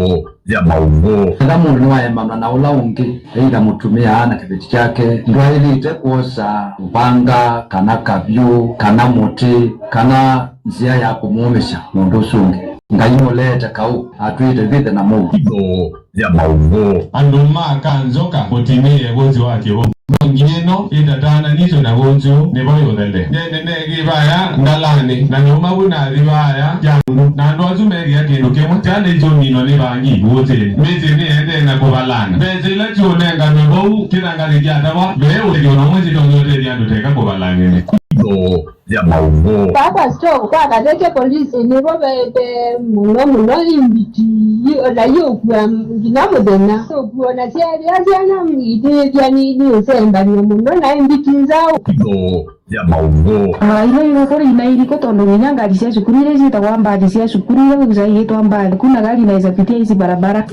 Vivo vya maungo. Kila mundu niwaemamna na ula ungi ila mutumia na kibeti chake ndo ilite kuosa upanga kana kabyu kana muti kana njia ya kumuumisha mundu usungi ngayimulete kau atwite vithe na Mungu. Vivo vya maungo. Anduma kanzoka mutimie bonzi wake bo ngino itatana nizo na bonzo ne boyo dele ne gibaya ndalani na nyuma buna ribaya jangu na ndo azumeri yake ndo kemo tane joni no ne bangi bote meze ne ende na kobalana meze la jone ngano bo kiranga lijata ba leo le jono mwezi ndo nyote ya ndo teka kobalana ne. Vivo vya maungo. Papa stop kwa kadeke polisi ni bobe muno imbiti ola yokwa nginamudena so kuona siana mide byani usemba ni muno na imbiti nzao. Vivo vya maungo. Ile kore inaili ko tondo nyanga alisia shukurire zita kwamba alisia shukurire kuzaidi kwamba kuna gari inaweza pitia hizi barabara.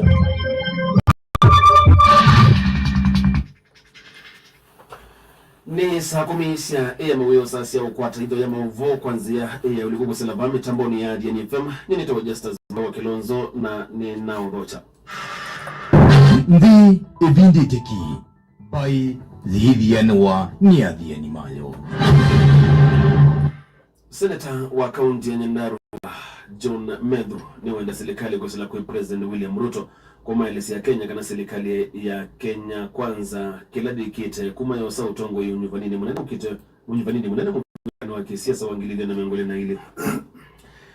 Ni saa 10 AM weo sasa ukwata hizo ya mauvo kwanzia ulikuwa salama mitamboni ya DNFM. Nini to Justus wa Kilonzo na ni naondocha Ndi evinditeki by Lihianwa Niadhiani Mayo. Senator wa kaunti ya Nyandarua John Medhu ni wenda serikali kwa kwa President William Ruto kwa maelezi ya Kenya kana serikali ya Kenya kwanza kila dikite kuma yosa utongo yunyuvanini mwenendo kite unyuvanini mwenendo wa kisiasa wangilile na miongole na ile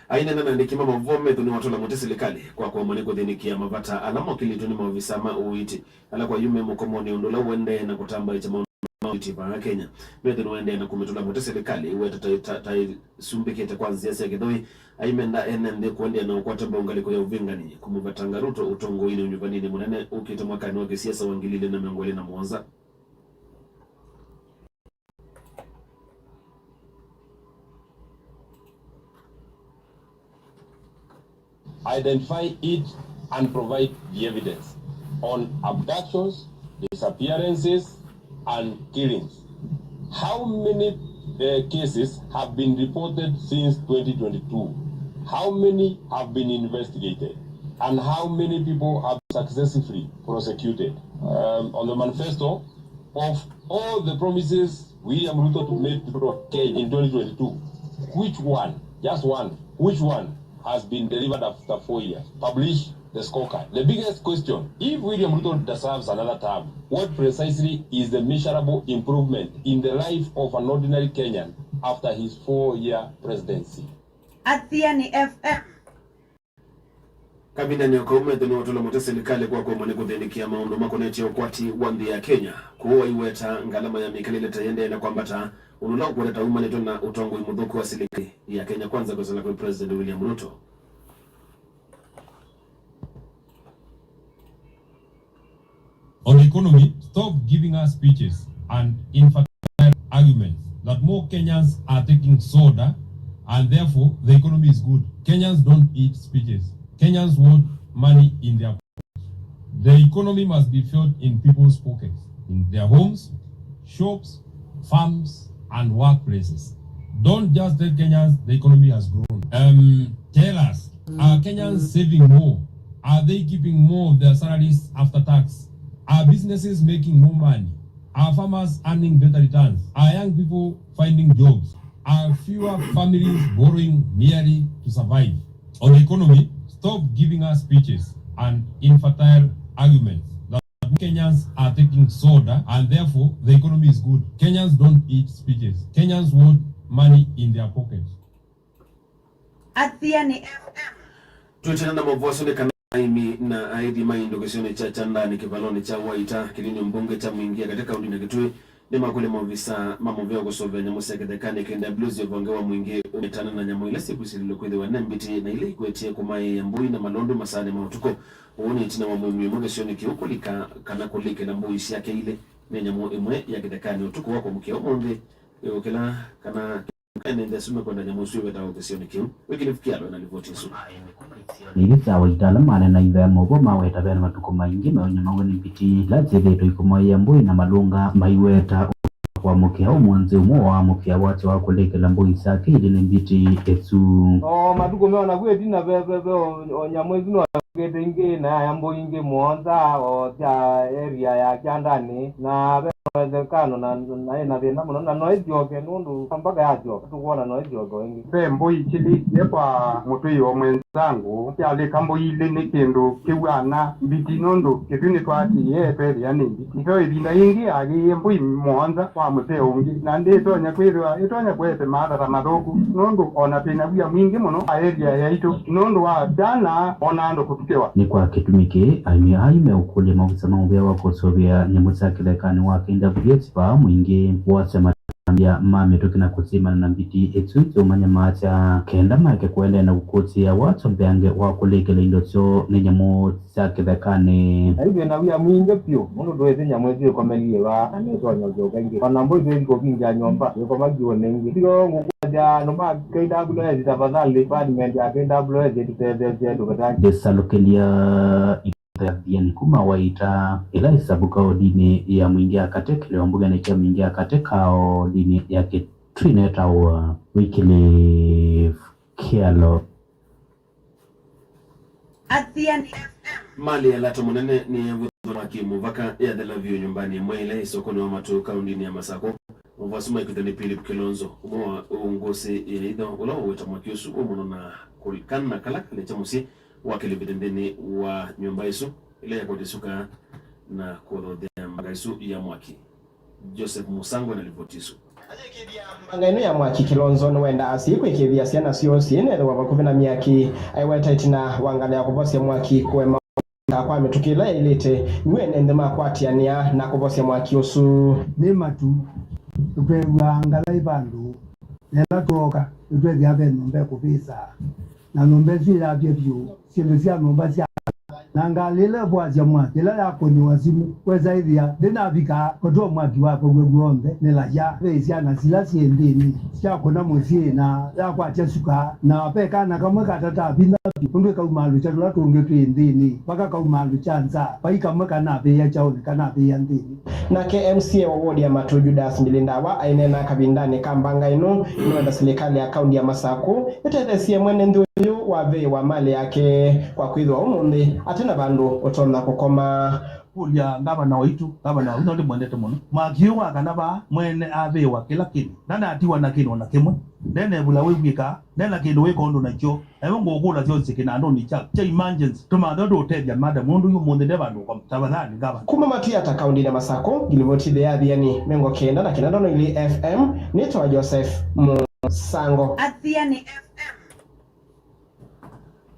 aina nana ndikima mavome ni watola mote serikali kwa mwaniko dhinikia mavata alamo kilituni maofisama uiti ala kwa yume mkomoni undola uende na kutamba ichama Tiba Kenya Medhu wende na kumetola mote serikali uwe sumbikete kwanza siya kidoi aimenda NND kuende na ukwata bongaliko ya uvingani kumuvatanga Ruto utongo ile unyuvanini munene ukita mwakani wa kisiasa wangilile na miongole na mwanza. Identify it and provide the evidence on abductions, disappearances, and killings. How many cases have been reported since 2022? How many have been investigated? And how many people have successfully prosecuted? On the manifesto, of all the promises William Ruto made to Kenya in 2022, which one, just one, which one has been delivered after 4 years? Publish the scorecard. The biggest question, if William Ruto deserves another term, what precisely is the measurable improvement in the life of an ordinary Kenyan after his 4-year presidency? Athiani FM. Kabina ni wakaume dhini watola mote serikali kwa mwaniko dhinikia maundu makoneti ya ukwati wandi ya Kenya kuwa iweta ngalama ya mikalile tayende na kwambata unula ukweta umanito na utongo imudhuku wa siliki ya Kenya kwanza kwa salakwe President William Ruto. On economy, stop giving us speeches and infertile arguments that more Kenyans are taking soda and therefore the economy is good. Kenyans don't eat speeches. Kenyans want money in their pockets. The economy must be filled in people's pockets, in their homes, shops, farms, and workplaces. Don't just tell Kenyans the economy has grown. Tell us, are Kenyans saving more? Are they keeping more of their salaries after tax? Are businesses making more money? Are farmers earning better returns? Are young people finding jobs? Are fewer families borrowing merely to survive? On the economy, stop giving us speeches and infertile arguments that Kenyans are taking soda and therefore the economy is good. Kenyans don't eat speeches. Kenyans want money in their pockets. Athiani FM. Tuitana na mavoso ni Aimi na aidi maindo kisione cha chandani kivaloni cha waita kilini mbunge cha mwingia katika undina kitui ni makule mavisa mamoveo kusovya nyamusi ya kithekani kenda bluzi ya kuangewa mwingi umetana na nyamu ile siku sililokwethi wa nembiti na ile ikuetie kumaye ya mbui na malondo masane mautuko uuni itina wa mwimi mwenge sioni kiuku lika kanako like na mbui isi yake ile ni nyamu imwe ya kithekani utuko wako mkia umonde ukila kana nende sume kwa nyamu suwe weta sioni kiu wikilifikia lo na livoti su Nigisa waitala mane na iwe mogo maweta bena matuko maingi mawenye mawene mpiti laze veto ikumoya mbui na malunga maiweta kwa mukia umonze umo wa mukia wate wako leke la mbui sake ili nembiti esu matuko mewa na kwe dina bebe o nyamwezi Gedingi na yambo ingi Mwanza o ja area ya Kiandani na wezekano na vina muno na noise yoke nundu mpaka yacho tukuona noise yoke wengi Pembo ichilikie kwa mutu yo mwenzangu yale kambo ile ni kindu kiwana biti nundu kifini twati yepe yani ito ibinda ingi agi mbui Mwanza kwa mute ungi na ndito nyakwirwa itonya kwete madara madogo nundu ona pina bia mwingi muno area ya ito nundu wa dana ona ando kutukewa ni kwa kitumike aime ukule mawisa maubia wako sovia nyemusa kilekani wake WHPA mwingi wasema ya mame tokina kusima na mbiti etsuito umanya macha kenda make kuende na ukoti ya watu mbeange wakulekele indocho nenyamo chake dekane aibe na wia mwinge pio mundu doeze nyamwezi ko melie wa aneto nyojo kangi panambo doeze ko kinja nyomba ko magiwo nengi tiro ngukuja no ma KWS tafadhali department ya KWS iteze dokata desalokelia Diani kuma waita ila isabuka odini ya mwingi akatekele wambuga na kia mwingi akateka odini ya Trineta wa Wycliffe Kialo Athiani mali ya lato munene ni vudu wa kimuvaka ya Delavio nyumbani mwele isokoni wa matu kaundini ya Masako mvasuma ikutani Philip Kilonzo umowa uungose ya idho ula uweta mwakiusu umuno na kulikana kalaka lecha musi wakili bidendeni wa nyumba isu ile ya kodisuka na kurodhea magaisu ya mwaki Joseph Musango na livotisu Mangaino ya mwaki Kilonzo nwenda asiku ikivia siana siosi ene wa bakuvina miaki aiweta itina wangala ya kuvosia mwaki kwema kwa metukila ilite nwene ndema kwatiania na kuvosia mwaki usu ni matu tupewa angala ibandu nela toka utwezi habe nombe kupisa na nombe zila byebu silizia nomba zia nangalile bwaje mwaki la yako ni wazimu kweza idhia dinabika kodo mwaki wako gwegombe nela ya bezia na zila siendeni sia kona muzie na yakwa chesuka na peka na kamwe katata binda kundu ka umalu cha la tonge twendeni baka ka umalu chanza baika mweka na be ya chaone kana be ya ndeni na KMCA wa wodi ya Matu Judas Milindawa ainena kabindani kambanga ino inwenda serikali ya kaunti ya Masako itethesie mwene ndu wave wa mali yake kwa kwithwa umundi atena bandu otona kukoma kulia ngaba na waitu ngaba na uno ndi mwendete muno magiwa kanaba mwene ave wa kila kindu nana atiwa na kindu na kimwe nene bula wibika nena kindu wekondo nakyo ewe ngokula cyose kinando ni cha emergency tumando do tebya mada mundu yu munde de bandu kwa tabadhani ngaba kuma Matu ya takaundi na Masako gilivoti de yani mengo kenda na kinando no ili FM nitwa Joseph Musango Athiani FM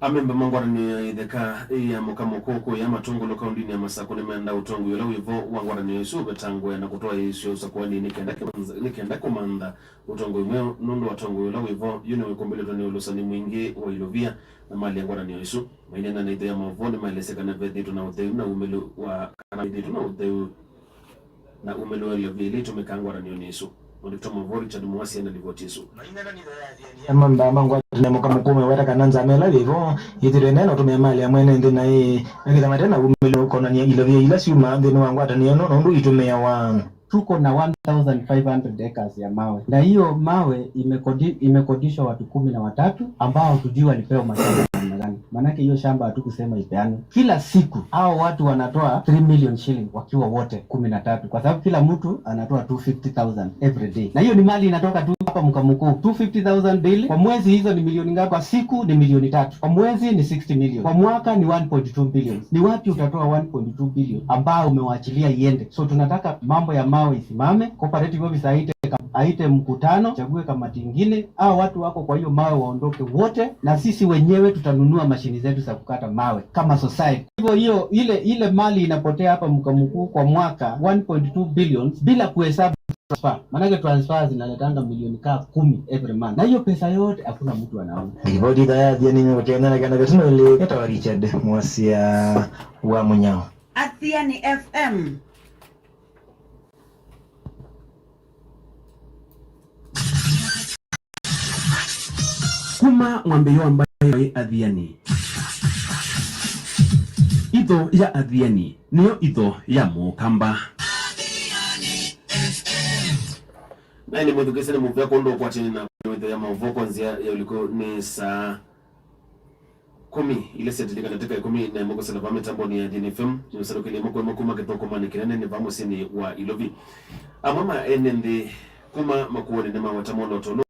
amemba mangwara ni idheka ya mukamukoko ya matungu loka undini ya Masako ni meanda utongu yola wivo wangwara ni yesu betangu ya na kutoa yesu usakuwa ni nikenda kumanda utongu imeo nundu watongu yola wivo yune wikumbele toni ulusani mwingi wa ilovia na mali yangwara ni yesu mainena na idhea mavone maileseka na vedhitu na udheu na umelu wa kanabidhitu na udheu na umelu wa ilovili tumekangwara ni yesu Ndikutoma vori cha dumuwasi ya nalivotisu Mamba mangwa tunemuka mukume wera kananza amela vivo yitire neno tumemali ya mwene ndina hii ngita matena umelo uko na ilovia ila siuma ndino wangu atanieno nondu itumea wangu tuko na 1500 acres ya mawe na hiyo mawe imekodishwa watu 13 ambao tujui walipewa mashamba namna gani. Manake hiyo shamba hatukusema ipeane. Kila siku hao watu wanatoa 3 million shilling wakiwa wote 13 kwa sababu kila mtu anatoa 250,000 every day. Na hiyo ni mali inatoka tu hapa Mkamukuu 250,000 daily. Kwa mwezi hizo ni milioni ngapi? Kwa siku ni milioni 3. Kwa mwezi ni 60 million. Kwa mwaka ni 1.2 billion. Ni wapi utatoa 1.2 billion ambao umewaachilia iende? So tunataka mambo ya mawe isimame. Cooperative office aite mkutano, chague kamati nyingine, hao watu wako kwa hiyo mawe waondoke wote, na sisi wenyewe tutanunua mashini zetu za kukata mawe kama society. Hivyo ile mali inapotea hapa Mkamukuu kwa mwaka 1.2 billion bila kuhesabu transfer. Manake transfer zinaletanga milioni 10 every month. Na hiyo pesa yote hakuna mtu anaona. Ripoti ya nini wakiona kana kasino ile kata Richard Mwasia wa Munyao. Athiani FM kuma mwambeyo ambayo Athiani itho ya Athiani niyo itho ya Mukamba na ni mwedukese ni muvya kondo kwa chini na mwedho ya mavuko kwanzia ya uliko ni saa kumi ile setilika katika 10 na moko sala vame tamboni ya DNFM tunasalo kile moko makuma kitoko mani kinene ni vamo sini wa ilovi amama enende kuma makuone nema watamono tono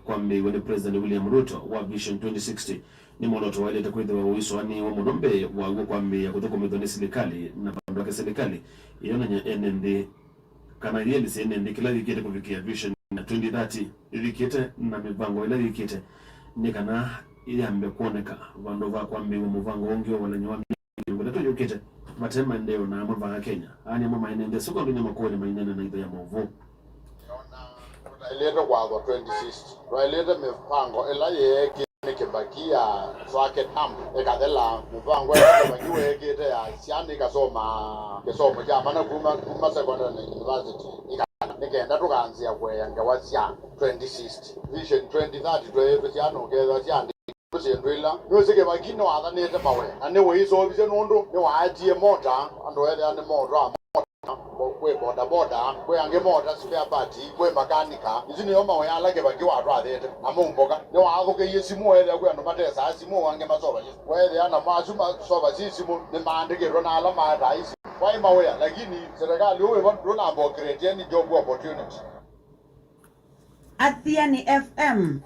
kwambe wene President William Ruto wa Vision 2060 ni moloto wale takwenda wa uiso ani wa monombe wa kwambe ya kutoko medoni serikali na bando ya serikali iona nya enende kana yeli se enende kila yikete kufikia Vision 2030 yikete na mivango ile yikete ni kana iyambe kuoneka bando va kwambe wa muvango onge wala nywa ngole to yikete matema ndeo na mava Kenya ani mama enende soko ndio makone mainene na ya movu Ileta kwa 2060 raileta mipango ela yeke nikibakia swake tam ekadela mipango ya majiwe yeke ya siani kasoma jama na kuma secondary university nikaenda tukaanzia kwenga wasia 2060 vision 2030 twesiano keza siani kusendwela nosike bakino athanete mawe ane weiso bise nondo ni waatie mota ando ele ane mota kwe boda kwe ange mota spare part kwe makanika izini yoma we alage bagiwa atwathete amumboka ni waathuke yesimu ele kwe ando matesa asimu wange masoba we ana masuma soba sisimu ni maandikirwo na alama ata isi why mawe lakini serikali wewe wandu na ambo create any job opportunity Athiani FM.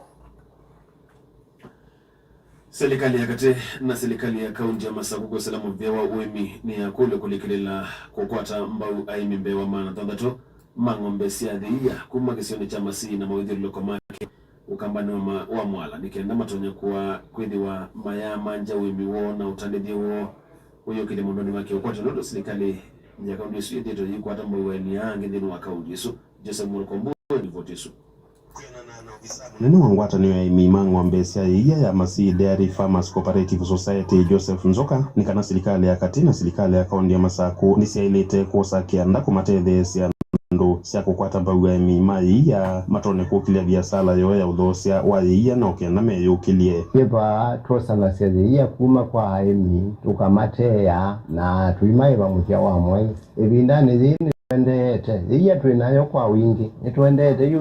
Serikali ya kate na serikali ya kaunti ya Masaku kwa salamu vyewa uemi ni ya kule kulikilela kukwata mbau aimi mbewa maana thandato mangombe siadhiya kuma kisioni cha masi na mawidhi loko make ukambani wa mwala nikienda matonya kuwa kwidi wa maya manja uemi wo na utandidi wo uyo kile mondoni wake ukwata nodo serikali ya kaunti yesu yedeto yiku hata mbau wa ni yangi dhinu wa kaunti yesu Joseph Mulukombo ni vote yesu Nani wangwata niyo mimango ambesia iya ya Masi Dairy Farmers Cooperative Society Joseph Nzoka nikana serikali ya kati na serikali ya kaunti ya Masaku nisiailete kosa kianda kumatedhe siya ndo siya kukwata mbagu ya mimai ya matone kukilia biasala yo ya udhosia wa iya na ukianda meyo ukilie Yeba tosa na siyade iya kuma kwa haimi tukamatea na tuimaiva mutia wa mwai ebindani zini twendete iya tuinayo kwa wingi twendete yu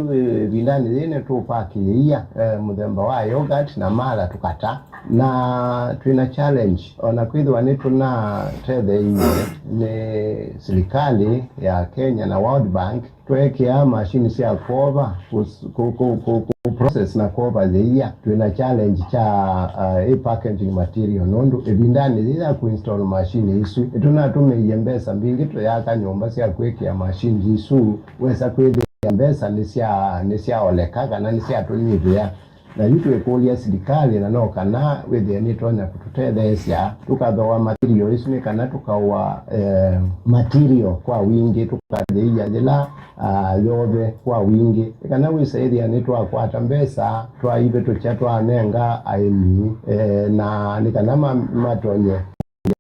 bindani zine tupaki iya mudhemba wa yogurt na mala tukata na tuina challenge ona kwidhwa ni tuna tedhe iye ni serikali ya Kenya na World Bank tuwekea mashini siya kuova process na kuova ziya tuina challenge cha packaging material nondu ebindani zina kuinstall mashini isu tunatume iyembesa mbingi tuyaka nyumba siya kuwekea mashini isu wesa kwidhi iyembesa nisia olekaka na nisia tunyivya na yutu ekulia serikali na noka na wethe ni tonya kututethesya tukathoa material isu ni kana tukawa material kwa wingi tukathia jela yothe kwa wingi kana wisaithia ni twakwata mbesa twaive tuchatwa nenga aimi na ni kana matonye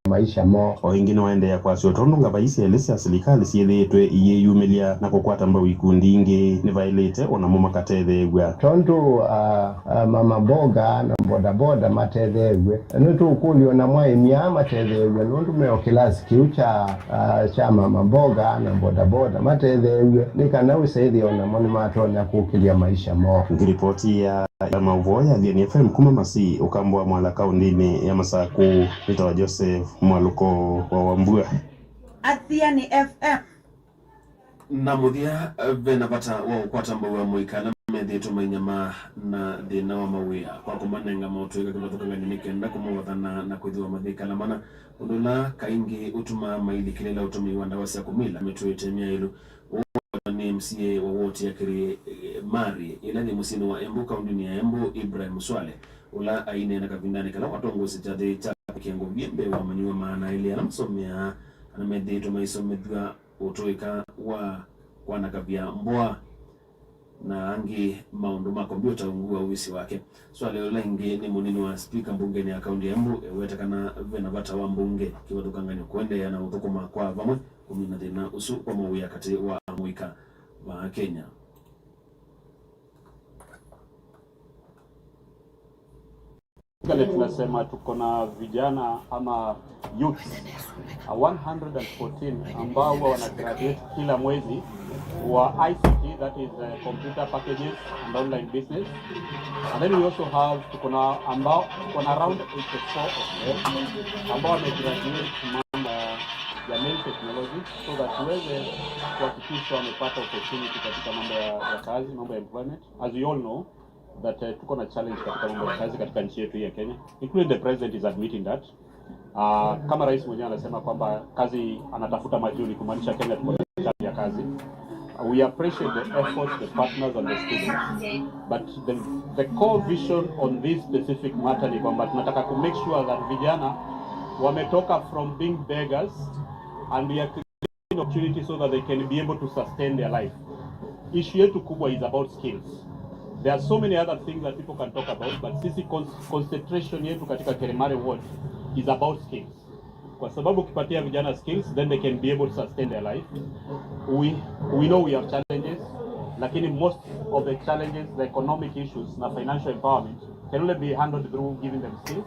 maisha mo o ingine waende ya kwasio tondo nga baisi elesi ya serikali siyethetwe iye yumilia na kukwata mbau ikundi ingi ni vailete ona muma katethegwa tondu mama boga na boda matethegwe nutu ukulio na mwaimia matethegwe nundu meo kilasi kiu cha mama boga na boda matethegwe ni kana wisaithi ona moni matonya kukilia maisha mo ngiripoti ya mauvoya DNFM kuma Masi ukambwa mwala kaundini ya Masaku nitawa Joseph Mwaluko wa Wambua Athiani FM. Na muthia vena bata wa ukwata mbau wa muikala methi tumainyama na thina wa mawia kwa kumanenga mautuika kilotukangani nikenda kumuwathana na kwithiwa mathikala mana undula kaingi utuma maili kilela utumi wandawa siya kumila metuitemia ilu ni MCA wa wote ya kiri mari ilani musini wa Embu kaundini ya Embu Ibrahim Swale ula aine na kavindani kala watongo sijade cha kiengo viembe wa maniwa maana ili anamsomea anamedi tumaisomedwa utoika wa kwana kavya mboa na angi maunduma kompyuta ungua uwisi wake Swale ula ingi ni munini wa speaker mbungeni ya kaundi ya Embu wetakana vena bata wa mbunge kiwa tukangani kuende ya na uthukuma kwa vamwe kumina dina usu kwa mawia kati wa muika wa Kenya. Kale tunasema tuko na vijana ama youth 114 ambao wana graduate kila mwezi wa ICT, that is computer packages and online business. And then we also have tuko na around 84 of them ambao wamegraduate mambo ya main technology, so that tuweze kuhakikisha wamepata opportunity katika mambo ya kazi, mambo ya employment. As we all know that tuko na challenge katika mambo ya kazi katika nchi yetu ya Kenya, including the president is admitting that. Kama rais mwenyewe anasema kwamba kazi anatafuta majuni, kumaanisha Kenya tuko na challenge ya kazi. We appreciate the efforts, the partners and the students, but the core vision on this specific matter ni kwamba tunataka to make sure that vijana wametoka from being beggars and we are creating opportunity so that they can be able to sustain their life. Issue yetu kubwa is about skills. There are so many other things that people can talk about, but sisi concentration yetu katika Kerimari Ward is about skills. Kwa sababu ukipatia vijana skills, then they can be able to sustain their life. We know we have challenges, lakini most of the challenges, the economic issues na financial empowerment can only be handled through giving them skills.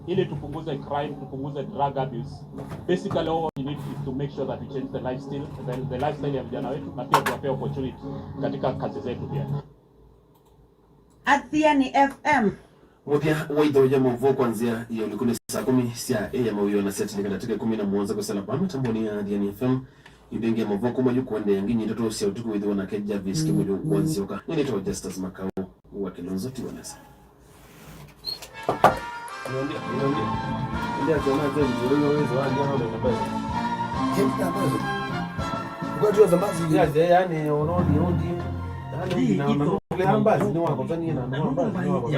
Ili tupunguze crime, tupunguze drug abuse. Basically all we need is to make sure that we change the lifestyle ya vijana wetu na pia tuwapea opportunity katika kazi zetu pia. Athiani FM. Muthia waitho ya mvo kuanzia ya ulikuni saa 10 sia ya mawio na seti katika 11 kwa sala pama tamboni ya Athiani FM. Ibenge mvo kuma yukwende yanginyi ndoto sia utuku witho na keja viski mwe kuanzia ka. Ni to Justus Makau wa Kilonzo Tiwanesa. Ndio jamaa zetu ndio wewe wa ndio ndio basi. Kitu ambazo kwa tu zambazi yani unaona Ambazi ni wako tani na ambazi ni wako.